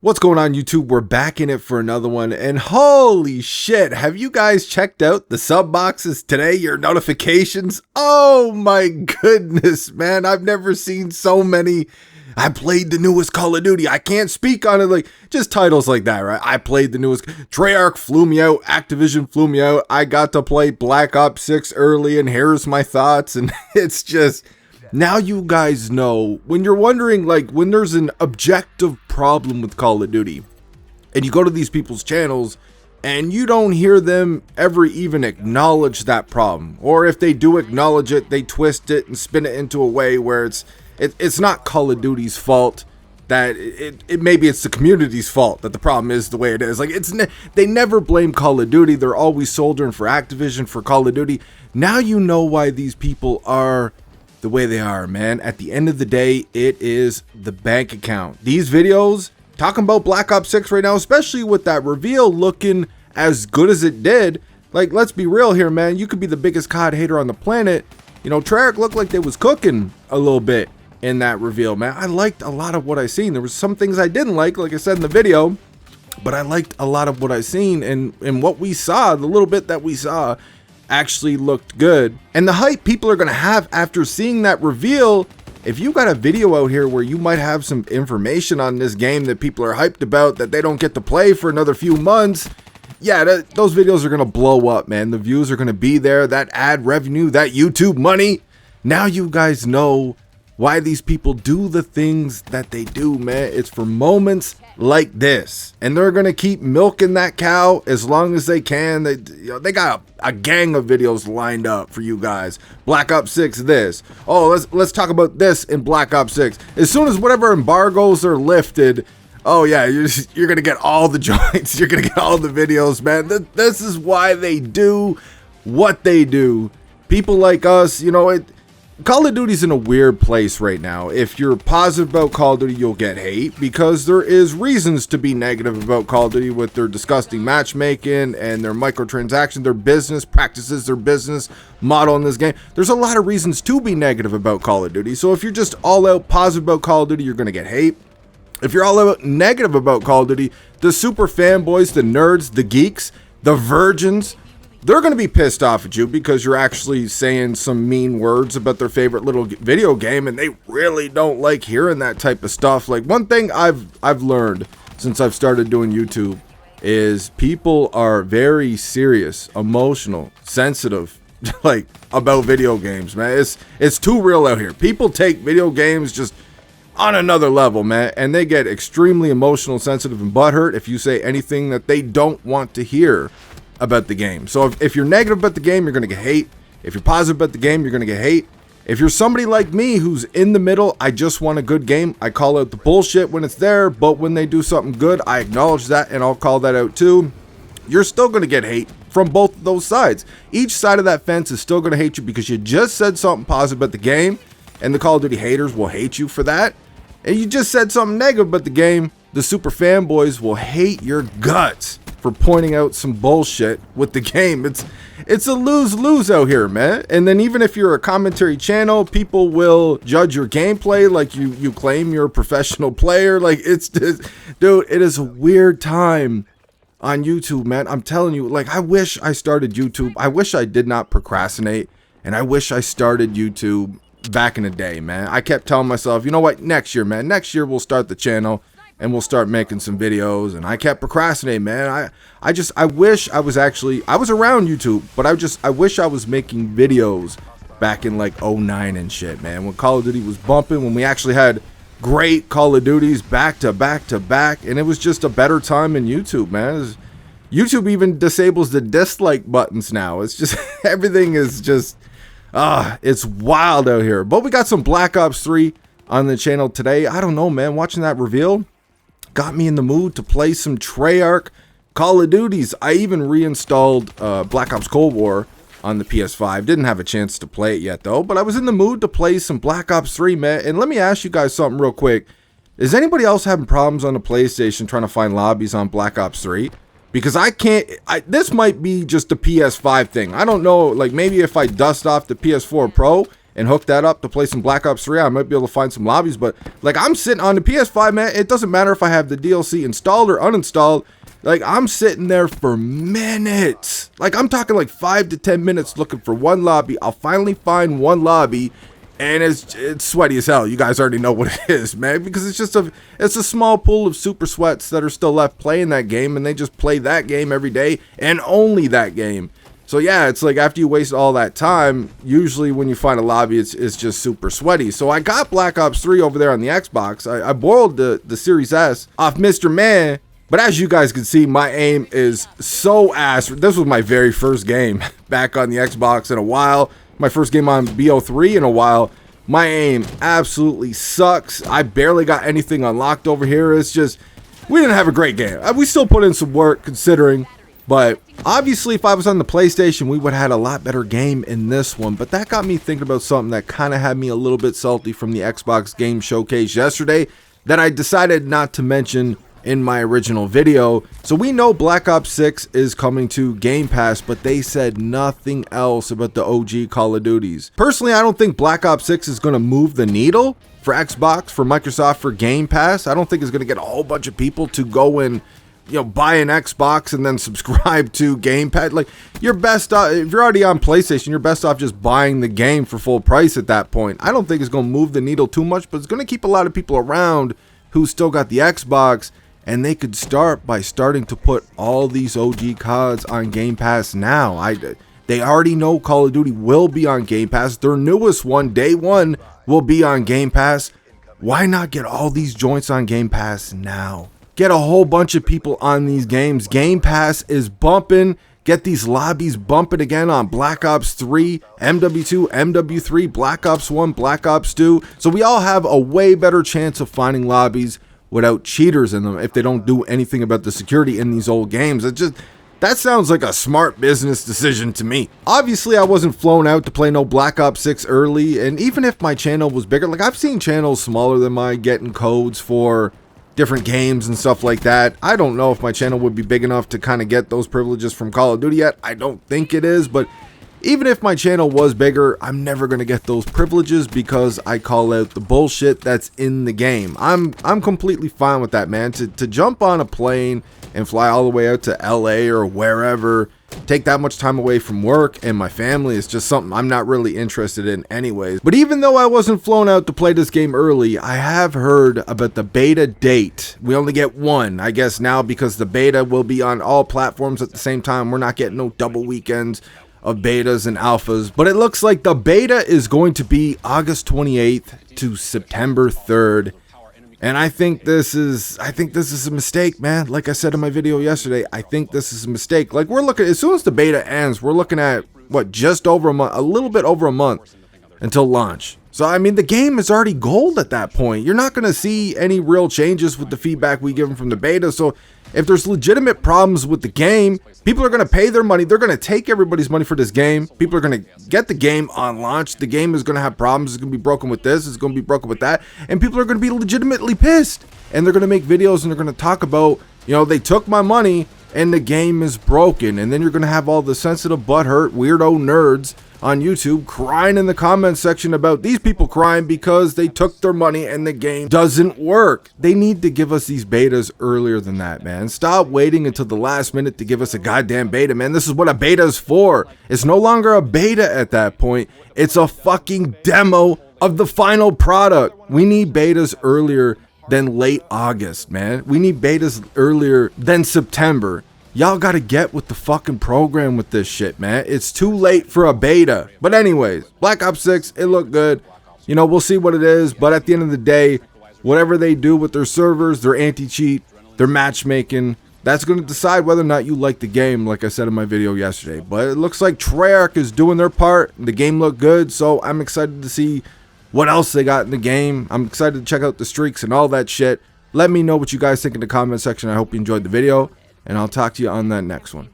What's going on, YouTube? We're back in it for another one, and holy shit, have you guys checked out the sub boxes today? Your notifications? Oh my goodness, man, I've never seen so many. I played the newest Call of Duty. I can't speak on it, like just titles like that, right? I played the newest. Treyarch flew me out. Activision flew me out. I got to play Black Ops 6 early, and here's my thoughts. And it's just, now you guys know, when you're wondering, like, when there's an objective problem with Call of Duty, and you go to these people's channels, and you don't hear them ever even acknowledge that problem. Or if they do acknowledge it, they twist it and spin it into a way where it's not Call of Duty's fault, that maybe it's the community's fault that the problem is the way it is. Like, they never blame Call of Duty. They're always soldiering for Activision, for Call of Duty. Now you know why these people are the way they are, man. At the end of the day, it is the bank account. These videos talking about Black Ops 6 right now, especially with that reveal looking as good as it did. Like, let's be real here, man. You could be the biggest COD hater on the planet. You know, Treyarch looked like they was cooking a little bit in that reveal, man. I liked a lot of what I seen. There was some things I didn't like I said in the video, but I liked a lot of what I seen, and what we saw, the little bit that we saw, actually looked good. And the hype people are gonna have after seeing that reveal, if you got a video out here where you might have some information on this game that people are hyped about that they don't get to play for another few months, yeah, those videos are gonna blow up, man. The views are gonna be there, that ad revenue, that YouTube money. Now you guys know why these people do the things that they do, man. It's for moments like this, and they're gonna keep milking that cow as long as they can. They got a gang of videos lined up for you guys. Black Ops 6 this. Oh, let's talk about this in Black Ops 6. As soon as whatever embargoes are lifted, oh yeah, you're gonna get all the joints. You're gonna get all the videos, man. This is why they do what they do. People like us, you know, Call of Duty's in a weird place right now. If you're positive about Call of Duty, you'll get hate, because there is reasons to be negative about Call of Duty with their disgusting matchmaking and their microtransactions, their business practices, their business model in this game. There's a lot of reasons to be negative about Call of Duty. So if you're just all out positive about Call of Duty, you're going to get hate. If you're all out negative about Call of Duty, the super fanboys, the nerds, the geeks, the virgins, they're going to be pissed off at you because you're actually saying some mean words about their favorite little video game, and they really don't like hearing that type of stuff. Like, one thing I've learned since I've started doing YouTube is people are very serious, emotional, sensitive, like, about video games, man. It's too real out here. People take video games just on another level, man, and they get extremely emotional, sensitive, and butthurt if you say anything that they don't want to hear about the game. So if you're negative about the game, you're gonna get hate. If you're positive about the game, you're gonna get hate. If you're somebody like me who's in the middle, I just want a good game, I call out the bullshit when it's there, but when they do something good, I acknowledge that and I'll call that out too. You're still gonna get hate from both of those sides. Each side of that fence is still gonna hate you because you just said something positive about the game, and the Call of Duty haters will hate you for that. And you just said something negative about the game, the super fanboys will hate your guts for pointing out some bullshit with the game. It's a lose-lose out here, man. And then even if you're a commentary channel, people will judge your gameplay like you claim you're a professional player. Like, dude, it is a weird time on YouTube, man. I'm telling you, like, I wish I started YouTube. I wish I did not procrastinate, and I wish I started YouTube back in the day, man. I kept telling myself, you know what, next year, man, next year we'll start the channel and we'll start making some videos, and I kept procrastinating, man. I wish I was around YouTube, but I wish I was making videos back in like 09 and shit, man, when Call of Duty was bumping, when we actually had great Call of Duties back to back to back, and it was just a better time in YouTube, man. YouTube even disables the dislike buttons now. It's just everything is just it's wild out here. But we got some Black Ops 3 on the channel today. I don't know, man, watching that reveal got me in the mood to play some Treyarch Call of Duties. I even reinstalled Black Ops Cold War on the PS5. Didn't have a chance to play it yet, though, but I was in the mood to play some Black Ops 3, man. And let me ask you guys something real quick. Is anybody else having problems on the PlayStation trying to find lobbies on Black Ops 3? Because I can't, this might be just a PS5 thing. I don't know, like, maybe if I dust off the PS4 Pro and hook that up to play some Black Ops 3, I might be able to find some lobbies. But like, I'm sitting on the PS5, man. It doesn't matter if I have the DLC installed or uninstalled. Like, I'm sitting there for minutes. Like, I'm talking like 5 to 10 minutes looking for one lobby. I'll finally find one lobby, and it's sweaty as hell. You guys already know what it is, man, because it's a small pool of super sweats that are still left playing that game, and they just play that game every day and only that game. So yeah, it's like after you waste all that time, usually when you find a lobby, it's just super sweaty. So I got Black Ops 3 over there on the Xbox. I borrowed the Series S off Mr. Man, but as you guys can see, my aim is so ass. This was my very first game back on the Xbox in a while. My first game on BO3 in a while. My aim absolutely sucks. I barely got anything unlocked over here. It's just, we didn't have a great game. We still put in some work considering. But obviously, if I was on the PlayStation, we would have had a lot better game in this one. But that got me thinking about something that kind of had me a little bit salty from the Xbox Game Showcase yesterday that I decided not to mention in my original video. So we know Black Ops 6 is coming to Game Pass, but they said nothing else about the OG Call of Duties. Personally, I don't think Black Ops 6 is going to move the needle for Xbox, for Microsoft, for Game Pass. I don't think it's going to get a whole bunch of people to go and buy an Xbox and then subscribe to Game Pass. Like, you're best off, if you're already on PlayStation, you're best off just buying the game for full price at that point. I don't think it's going to move the needle too much, but it's going to keep a lot of people around who still got the Xbox, and they could start by starting to put all these OG CODs on Game Pass now. They already know Call of Duty will be on Game Pass. Their newest one, day one, will be on Game Pass. Why not get all these joints on Game Pass now? Get a whole bunch of people on these games. Game Pass is bumping. Get these lobbies bumping again on Black Ops 3, MW2, MW3, Black Ops 1, Black Ops 2. So we all have a way better chance of finding lobbies without cheaters in them if they don't do anything about the security in these old games. That sounds like a smart business decision to me. Obviously, I wasn't flown out to play no Black Ops 6 early, and even if my channel was bigger, like I've seen channels smaller than mine getting codes for different games and stuff like that. I don't know if my channel would be big enough to kind of get those privileges from Call of Duty yet. I don't think it is, but even if my channel was bigger, I'm never going to get those privileges because I call out the bullshit that's in the game. I'm completely fine with that, man. To jump on a plane and fly all the way out to LA or wherever, take that much time away from work and my family is just something I'm not really interested in anyways. But even though I wasn't flown out to play this game early, I have heard about the beta date. We only get one, I guess now, because the beta will be on all platforms at the same time. We're not getting no double weekends of betas and alphas, but it looks like the beta is going to be August 28th to September 3rd. And I think this is a mistake, man. Like I said in my video yesterday, I think this is a mistake. Like, we're looking, as soon as the beta ends, we're looking at what, just over a month, a little bit over a month until launch. So I mean, the game is already gold at that point. You're not going to see any real changes with the feedback we give them from the beta. So if there's legitimate problems with the game, people are going to pay their money. They're going to take everybody's money for this game. People are going to get the game on launch. The game is going to have problems. It's going to be broken with this. It's going to be broken with that. And people are going to be legitimately pissed. And they're going to make videos and they're going to talk about, they took my money and the game is broken. And then you're going to have all the sensitive, butthurt, weirdo nerds on YouTube crying in the comment section about these people crying because they took their money and the game doesn't work. They need to give us these betas earlier than that, man. Stop waiting until the last minute to give us a goddamn beta, man. This is what a beta is for. It's no longer a beta at that point. It's a fucking demo of the final product. We need betas earlier than late August, man. We need betas earlier than September. Y'all gotta get with the fucking program with this shit, man. It's too late for a beta. But anyways, Black Ops 6, it looked good. We'll see what it is. But at the end of the day, whatever they do with their servers, their anti-cheat, their matchmaking, that's going to decide whether or not you like the game, like I said in my video yesterday. But it looks like Treyarch is doing their part. The game looked good, so I'm excited to see what else they got in the game. I'm excited to check out the streaks and all that shit. Let me know what you guys think in the comment section. I hope you enjoyed the video, and I'll talk to you on that next one.